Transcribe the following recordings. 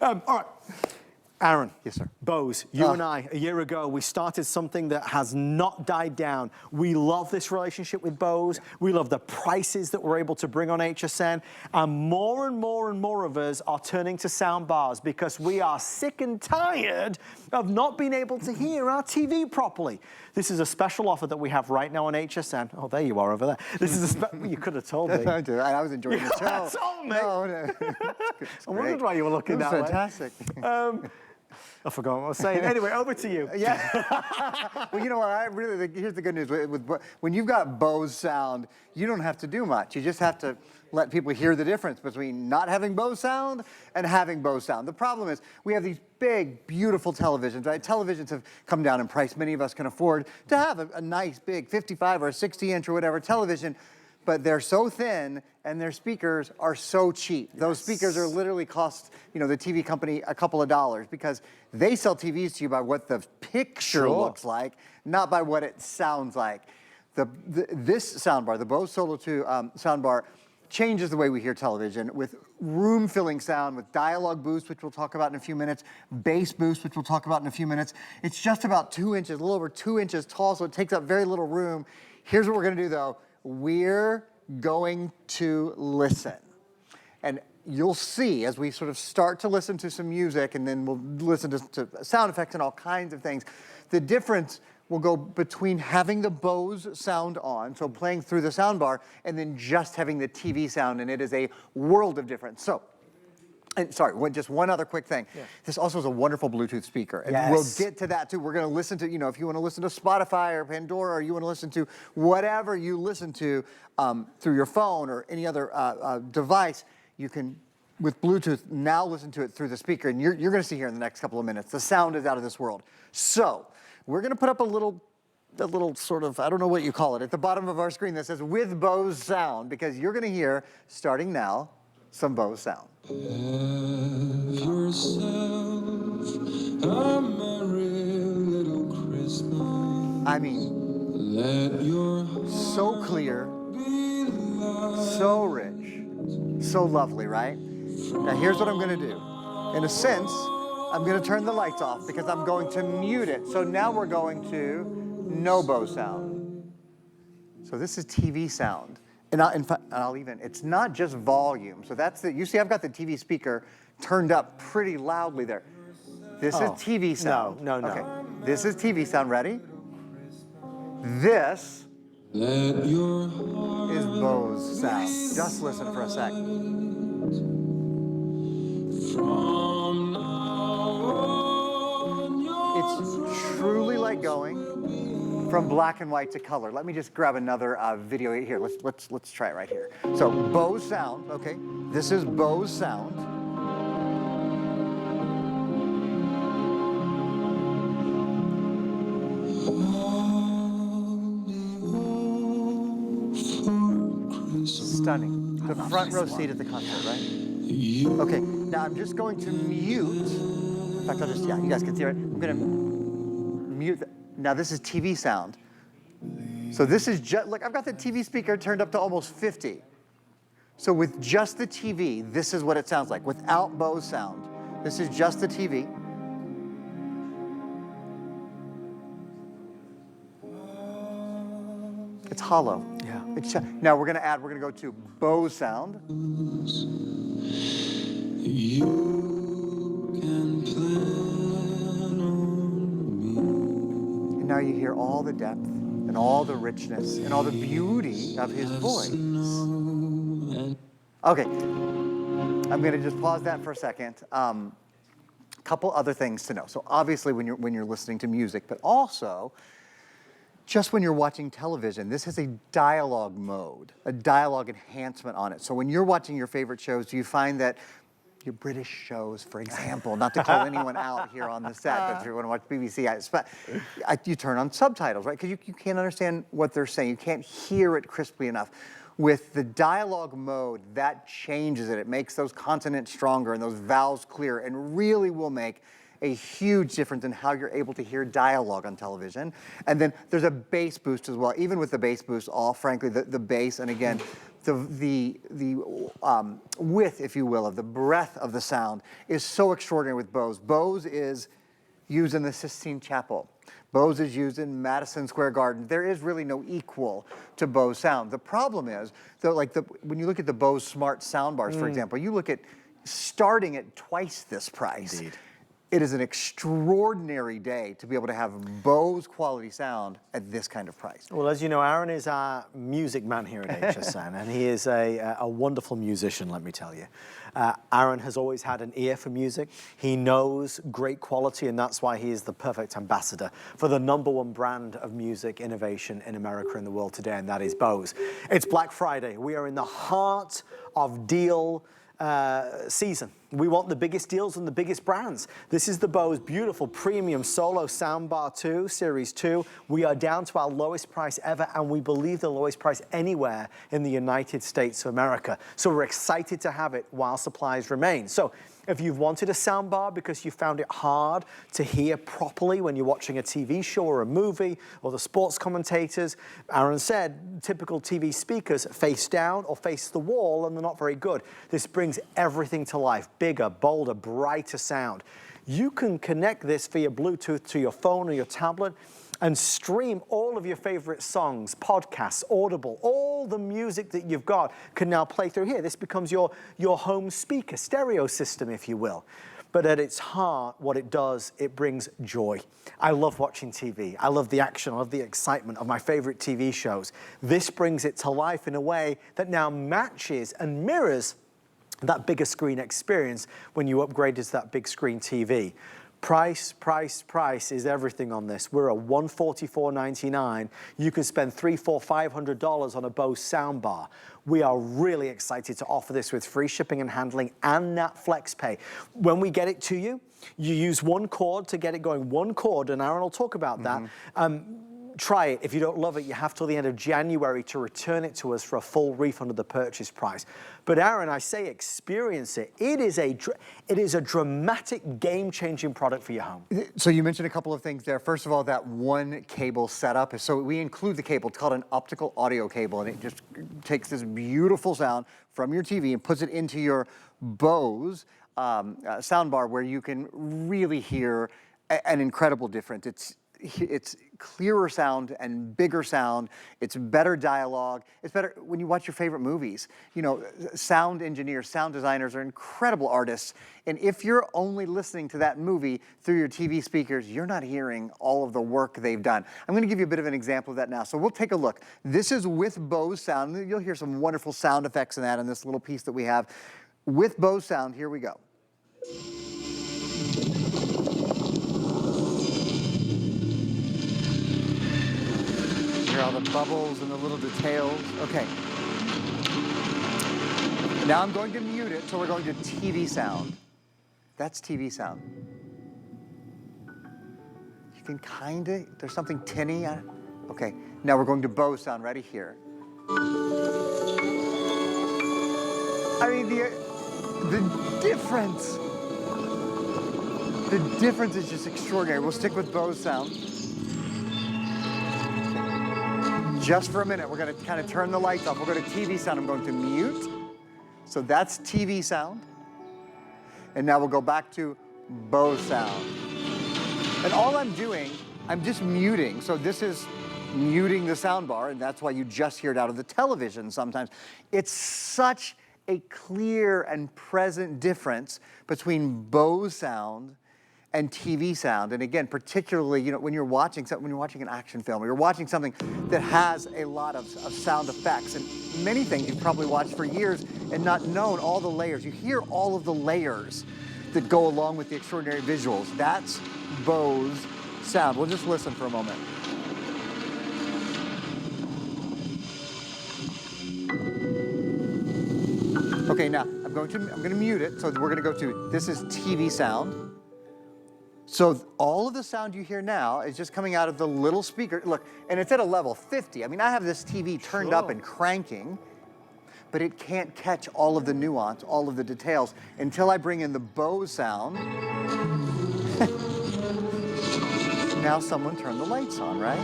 All right. Aaron. Yes, sir. Bose, you and I, a year ago, we started something that has not died down. We love this relationship with Bose. Yeah. We love the prices that we're able to bring on HSN. And more and more of us are turning to soundbars because we are sick and tired of not being able to hear our TV properly. This is a special offer that we have right now on HSN. Oh, there you are over there. This is a you could have told me. I was enjoying the show. Told me. No. I wondered why you were looking that fantastic. way. I forgot what I was saying. Anyway, over to you. Yeah. Well, you know what? Here's the good news. When you've got Bose sound, you don't have to do much. You just have to let people hear the difference between not having Bose sound and having Bose sound. The problem is we have these big, beautiful televisions, right? Televisions have come down in price. Many of us can afford to have a nice, big 55 or 60-inch or whatever television. But they're so thin and their speakers are so cheap. Yes. Those speakers are literally cost, the TV company a couple of dollars because they sell TVs to you by what the picture looks like, not by what it sounds like. This soundbar, the Bose Solo 2 soundbar, changes the way we hear television with room-filling sound, with dialogue boost, which we'll talk about in a few minutes, bass boost, which we'll talk about in a few minutes. It's just about 2 inches, a little over 2 inches tall, so it takes up very little room. Here's what we're gonna do though. We're going to listen. And you'll see as we sort of start to listen to some music and then we'll listen to sound effects and all kinds of things. The difference will go between having the Bose sound on, so playing through the soundbar, and then just having the TV sound, and it is a world of difference. So, and sorry, just one other quick thing. Yeah. This also is a wonderful Bluetooth speaker. And we'll get to that too. We're gonna listen to, if you wanna listen to Spotify or Pandora, or you wanna listen to whatever you listen to through your phone or any other device, you can, with Bluetooth, now listen to it through the speaker. And you're gonna see here in the next couple of minutes, the sound is out of this world. So, we're gonna put up a little sort of, I don't know what you call it, at the bottom of our screen that says with Bose sound, because you're gonna hear, starting now, some Bose sound. Have yourself a merry little Christmas. I mean, so clear, so rich, so lovely, right? Now here's what I'm gonna do. In a sense, I'm gonna turn the lights off because I'm going to mute it. So now we're going to no Bose sound. So this is TV sound. And in fact, it's not just volume. So that's you see I've got the TV speaker turned up pretty loudly there. This is TV sound. No. Okay, this is TV sound, ready? This is Bose sound. Just listen for a sec. It's truly like going from black and white to color. Let me just grab another video here. Let's try it right here. So Bose sound, okay? This is Bose sound. Stunning. The front row seat at the concert, right? Okay, now I'm just going to mute. In fact, you guys can see it. I'm gonna mute. Now this is TV sound. So this is just, look, I've got the TV speaker turned up to almost 50. So with just the TV, this is what it sounds like, without Bose sound. This is just the TV. It's hollow. Yeah. Now we're gonna go to Bose sound. And now you hear all the depth and all the richness and all the beauty of his voice. Okay, I'm gonna just pause that for a second. Couple other things to know. So obviously when you're listening to music, but also just when you're watching television, this has a dialogue mode, a dialogue enhancement on it. So when you're watching your favorite shows, do you find that your British shows, for example, not to call anyone out here on the set, but if you want to watch BBC, you turn on subtitles, right? Because you can't understand what they're saying. You can't hear it crisply enough. With the dialogue mode, that changes it. It makes those consonants stronger and those vowels clear and really will make a huge difference in how you're able to hear dialogue on television. And then there's a bass boost as well. Even with the bass boost off, frankly, the bass, and again, width, if you will, of the breadth of the sound is so extraordinary with Bose. Bose is used in the Sistine Chapel. Bose is used in Madison Square Garden. There is really no equal to Bose sound. The problem is, though, when you look at the Bose smart soundbars, for example, you look at starting at twice this price. Indeed. It is an extraordinary day to be able to have Bose quality sound at this kind of price. Well, as you know, Aaron is our music man here at HSN, and he is a wonderful musician, let me tell you. Aaron has always had an ear for music. He knows great quality, and that's why he is the perfect ambassador for the #1 brand of music innovation in America and the world today, and that is Bose. It's Black Friday. We are in the heart of deal season. We want the biggest deals and the biggest brands. This is the Bose beautiful premium solo soundbar 2, Series 2. We are down to our lowest price ever, and we believe the lowest price anywhere in the United States of America. So we're excited to have it while supplies remain. So if you've wanted a soundbar because you found it hard to hear properly when you're watching a TV show or a movie, or the sports commentators, Aaron said, typical TV speakers face down or face the wall, and they're not very good. This brings everything to life. Bigger, bolder, brighter sound. You can connect this via Bluetooth to your phone or your tablet and stream all of your favorite songs, podcasts, Audible, all the music that you've got can now play through here. This becomes your home speaker, stereo system, if you will. But at its heart, what it does, it brings joy. I love watching TV. I love the action. I love the excitement of my favorite TV shows. This brings it to life in a way that now matches and mirrors that bigger screen experience when you upgrade to that big screen TV. Price is everything on this. We're at $144.99. You can spend $300, $400, $500 on a Bose soundbar. We are really excited to offer this with free shipping and handling and that flex pay. When we get it to you, you use one cord to get it going. One cord, and Aaron will talk about that. Try it. If you don't love it, you have till the end of January to return it to us for a full refund of the purchase price. But Aaron, I say experience it. It is a dramatic, game-changing product for your home. So you mentioned a couple of things there. First of all, that one cable setup. So we include the cable. It's called an optical audio cable, and it just takes this beautiful sound from your TV and puts it into your Bose soundbar, where you can really hear an incredible difference. It's clearer sound and bigger sound. It's better dialogue. It's better when you watch your favorite movies. You know, sound engineers, sound designers are incredible artists. And if you're only listening to that movie through your TV speakers, you're not hearing all of the work they've done. I'm going to give you a bit of an example of that now. So we'll take a look. This is with Bose sound. You'll hear some wonderful sound effects in that in this little piece that we have. With Bose sound, here we go. Hear all the bubbles and the little details. Okay. Now I'm going to mute it, so we're going to TV sound. That's TV sound. You can there's something tinny on it. Okay, now we're going to Bose sound. Ready? Here. I mean, the difference. The difference is just extraordinary. We'll stick with Bose sound. Just for a minute, we're going to kind of turn the lights off. We'll go to TV sound. I'm going to mute. So that's TV sound. And now we'll go back to Bose sound. And all I'm doing, I'm just muting. So this is muting the soundbar, and that's why you just hear it out of the television sometimes. It's such a clear and present difference between Bose sound and TV sound. And again, particularly, you know, when you're watching something, when you're watching an action film, or you're watching something that has a lot of sound effects, and many things you've probably watched for years and not known all the layers. You hear all of the layers that go along with the extraordinary visuals. That's Bose sound. We'll just listen for a moment. Okay, now I'm going to mute it. So we're going to go to, this is TV sound. So all of the sound you hear now is just coming out of the little speaker. Look, and it's at a level 50. I mean, I have this TV turned up and cranking, but it can't catch all of the nuance, all of the details, until I bring in the Bose sound. Now someone turned the lights on, right?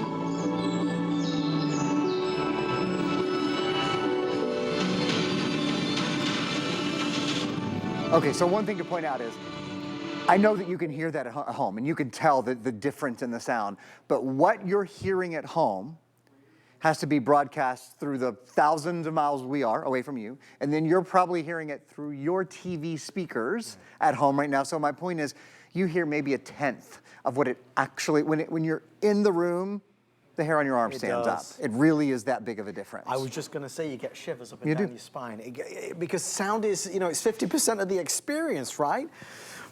Okay, so one thing to point out is, I know that you can hear that at home, and you can tell the difference in the sound, but what you're hearing at home has to be broadcast through the thousands of miles we are away from you, and then you're probably hearing it through your TV speakers at home right now. So my point is, you hear maybe a tenth of what it actually, when you're in the room, the hair on your arm stands up. It really is that big of a difference. I was just going to say, you get shivers up and down your spine. Because sound is, you know, it's 50% of the experience, right?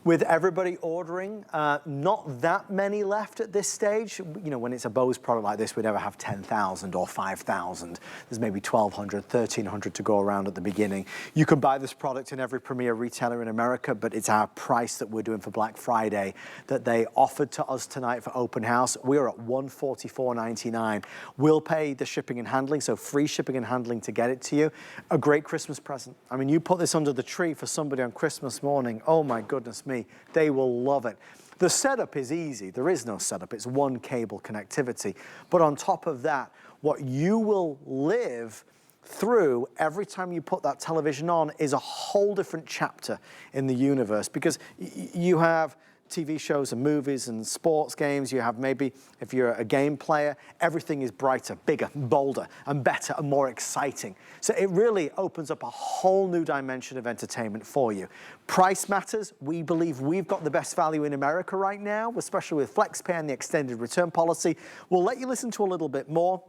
With everybody ordering, not that many left at this stage. You know, when it's a Bose product like this, we never have 10,000 or 5,000. There's maybe 1,200, 1,300 to go around at the beginning. You can buy this product in every premier retailer in America, but it's our price that we're doing for Black Friday that they offered to us tonight for open house. We are at $144.99. We'll pay the shipping and handling, so free shipping and handling to get it to you. A great Christmas present. I mean, you put this under the tree for somebody on Christmas morning. Oh my goodness me, they will love it. The setup is easy. There is no setup. It's one cable connectivity. But on top of that, what you will live through every time you put that television on is a whole different chapter in the universe, because you have TV shows and movies and sports games. You have maybe, if you're a game player, everything is brighter, bigger, bolder, and better and more exciting. So it really opens up a whole new dimension of entertainment for you. Price matters. We believe we've got the best value in America right now, especially with FlexPay and the extended return policy. We'll let you listen to a little bit more.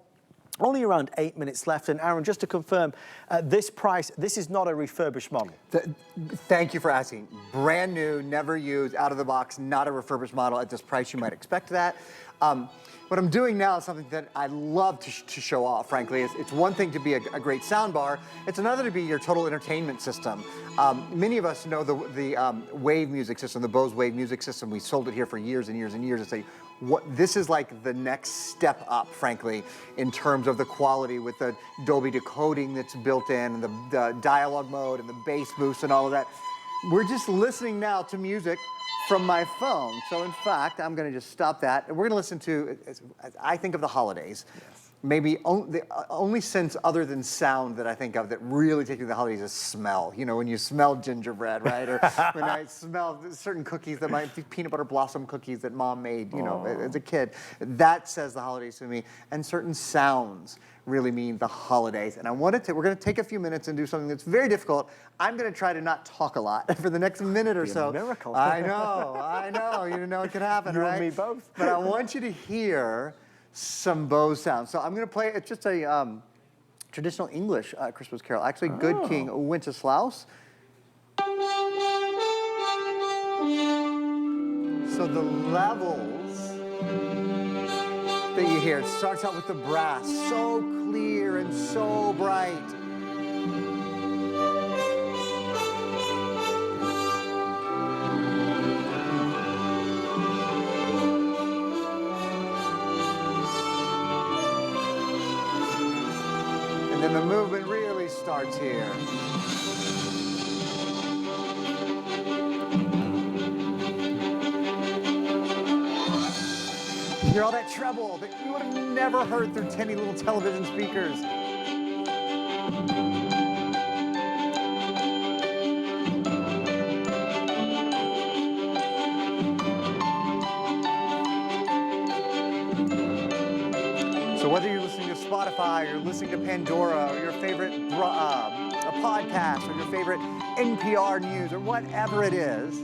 Only around 8 minutes left. And Aaron, just to confirm, this price, this is not a refurbished model. Thank you for asking. Brand new, never used, out of the box, not a refurbished model at this price. You might expect that. What I'm doing now is something that I love to show off, frankly. It's one thing to be a great soundbar. It's another to be your total entertainment system. Many of us know the Wave music system, the Bose Wave music system. We sold it here for years and years and years. And say, this is like the next step up, frankly, in terms of the quality with the Dolby decoding that's built in, and the dialogue mode and the bass boost and all of that. We're just listening now to music from my phone. So in fact, I'm gonna just stop that. And we're gonna listen to, as I think of the holidays, maybe the only sense other than sound that I think of that really takes me to the holidays is smell. You know, when you smell gingerbread, right? Or when I smell certain cookies that might be peanut butter blossom cookies that mom made, you know, as a kid. That says the holidays to me. And certain sounds really mean the holidays. And we're gonna take a few minutes and do something that's very difficult. I'm gonna try to not talk a lot for the next minute or so. A miracle. I know, you know it could happen, you right? and me both. But I want you to hear some Bose sounds. So I'm gonna play, it's just a traditional English Christmas carol. Actually, Good King Wenceslaus. So the levels that you hear, it starts out with the brass, so clear and so bright. And then the movement really starts here. You hear all that treble that you would have never heard through tiny little television speakers. So whether you're listening to Spotify, or you're listening to Pandora, or your favorite a podcast, or your favorite NPR news, or whatever it is,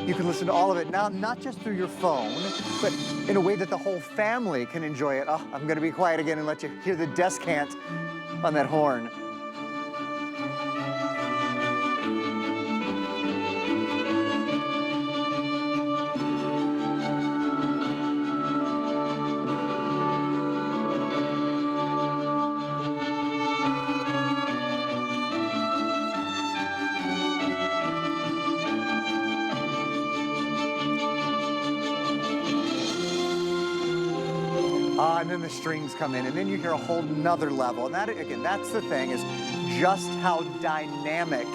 you can listen to all of it now, not just through your phone, but in a way that the whole family can enjoy it. Oh, I'm going to be quiet again and let you hear the descant on that horn. And then the strings come in, and then you hear a whole nother level. And that, again, that's the thing, is just how dynamic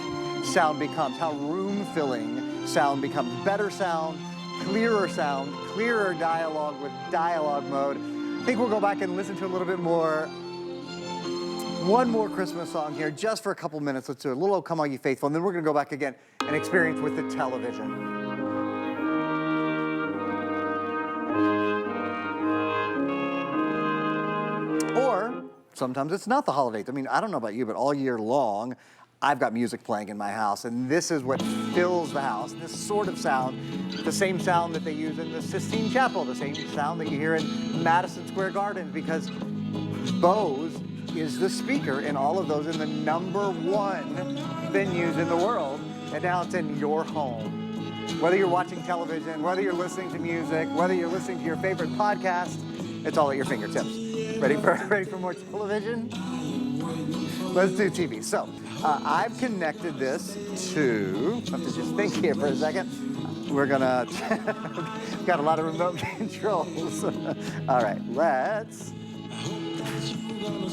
sound becomes, how room-filling sound becomes. Better sound, clearer dialogue with dialogue mode. I think we'll go back and listen to a little bit more One more Christmas song here, just for a couple minutes. Let's do a little Come All You Faithful, and then we're gonna go back again and experience with the television. Or sometimes it's not the holidays. I mean, I don't know about you, but all year long, I've got music playing in my house, and this is what fills the house. This sort of sound, the same sound that they use in the Sistine Chapel, the same sound that you hear in Madison Square Garden, because Bose is the speaker in all of those, in the #1 venues in the world, and now it's in your home. Whether you're watching television, whether you're listening to music, whether you're listening to your favorite podcast, it's all at your fingertips. Ready for more television? Let's do TV. So, I've connected this to, I have to just think here for a second. We're gonna, we've got a lot of remote controls. All right,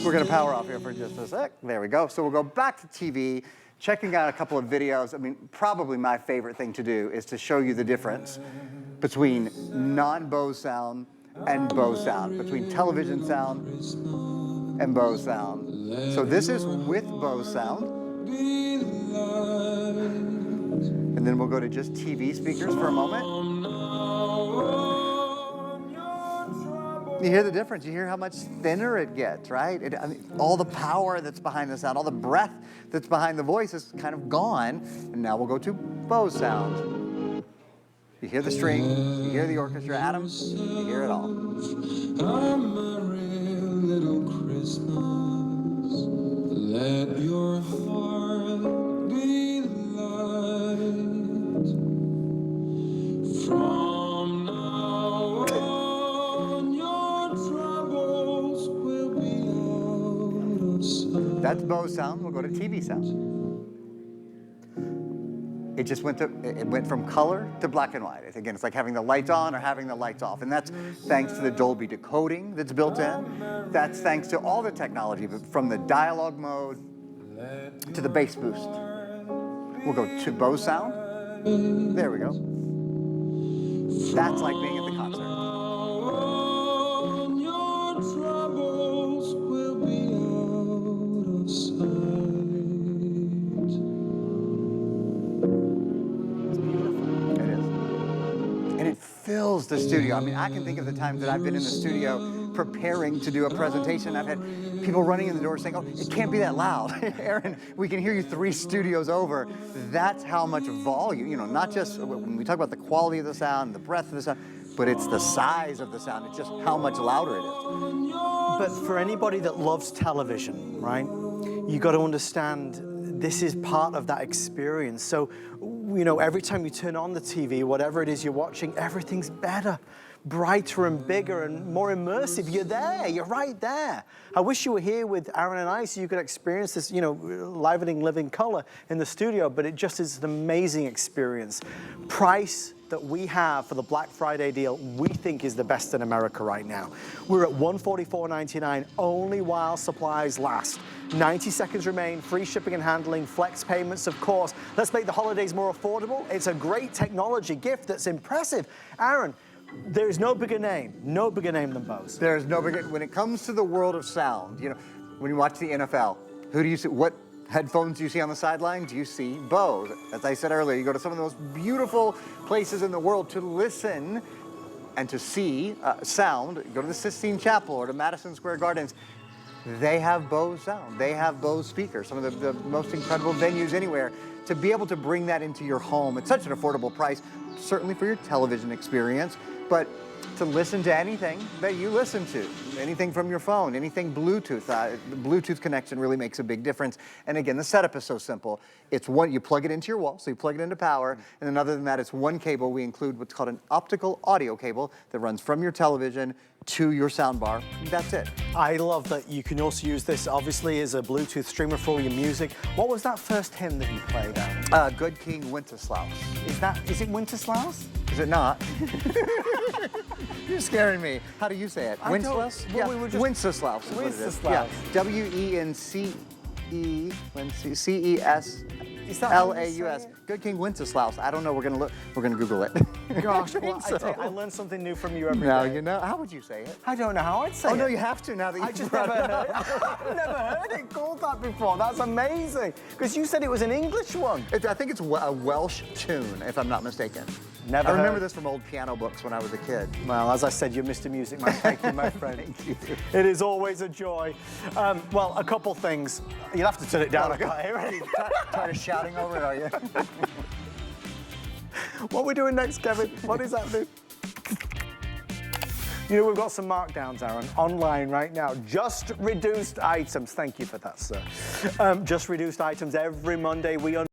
we're gonna power off here for just a sec. There we go. So we'll go back to TV, checking out a couple of videos. I mean, probably my favorite thing to do is to show you the difference between non-Bose sound and Bose sound, between television sound and Bose sound. So this is with Bose sound. And then we'll go to just TV speakers for a moment. You hear the difference. You hear how much thinner it gets, right? I mean, all the power that's behind the sound, all the breath that's behind the voice is kind of gone. And now we'll go to Bose sound. You hear the string, you hear the orchestra, Adam, you hear it all. A merry little Christmas, let your heart be light. From now on, your troubles will be out of sight. That's Bose sound. We'll go to TV sound. It just went from color to black and white. Again, it's like having the lights on or having the lights off. And that's thanks to the Dolby decoding that's built in. That's thanks to all the technology, from the dialogue mode to the bass boost. We'll go to Bose sound. There we go. That's like being at the concert. On your troubles will be out of sight. Fills the studio. I mean, I can think of the times that I've been in the studio preparing to do a presentation. I've had people running in the door saying, "Oh, it can't be that loud." Aaron, we can hear you 3 studios over. That's how much volume, you know, not just when we talk about the quality of the sound, the breadth of the sound, but it's the size of the sound. It's just how much louder it is. But for anybody that loves television, right, you got to understand this is part of that experience. So, you know, every time you turn on the TV, whatever it is you're watching, everything's better, brighter and bigger and more immersive. You're there, you're right there. I wish you were here with Aaron and I so you could experience this, you know, livening, living color in the studio, but it just is an amazing experience. Price that we have for the Black Friday deal, we think is the best in America right now. We're at $144.99 only while supplies last. 90 seconds remain, free shipping and handling, flex payments, of course. Let's make the holidays more affordable. It's a great technology gift that's impressive. Aaron, there is no bigger name than Bose. There's no bigger, when it comes to the world of sound, you know, when you watch the NFL, who do you see, what headphones do you see on the sideline? Do you see Bose? As I said earlier, you go to some of the most beautiful places in the world to listen and to see sound. You go to the Sistine Chapel or to Madison Square Gardens. They have Bose sound. They have Bose speakers, some of the most incredible venues anywhere. To be able to bring that into your home at such an affordable price, certainly for your television experience, but to listen to anything that you listen to, anything from your phone, anything Bluetooth. The Bluetooth connection really makes a big difference. And again, the setup is so simple. It's one, you plug it into your wall, so you plug it into power, and then other than that, it's one cable. We include what's called an optical audio cable that runs from your television to your soundbar. That's it. I love that you can also use this, obviously, as a Bluetooth streamer for all your music. What was that first hymn that you played, Aaron? Good King Wenceslaus. Is it Winterslaus? Is it not? You're scaring me. How do you say it? Wenceslaus? Well, Yeah, we were just- Wenceslaus is what it is. Wenceslaus. Yeah, W-E-N-C-E, C-E-S, Is that how you say Laus. it? Good King Wenceslaus. I don't know. We're gonna Google it. Gosh, well, I learn something new from you every Now day. you know. How would you say it? I don't know how I'd say Oh it. no, you have to now that I you just brought never it up. heard, never heard it called that before. That's amazing. Because you said it was an English one. I think it's a Welsh tune, if I'm not mistaken. Never I remember heard. this from old piano books when I was a kid. Well, as I said, you're Mr. Music Man. Thank you, my friend. Thank you. It is always a joy. Well, a couple things. You'll have to turn it down. I can't hear it. Tired of shouting over it, are you? What are we doing next, Kevin? What is happening? You know, we've got some markdowns, Aaron, online right now. Just reduced items. Thank you for that, sir. Just reduced items every Monday. We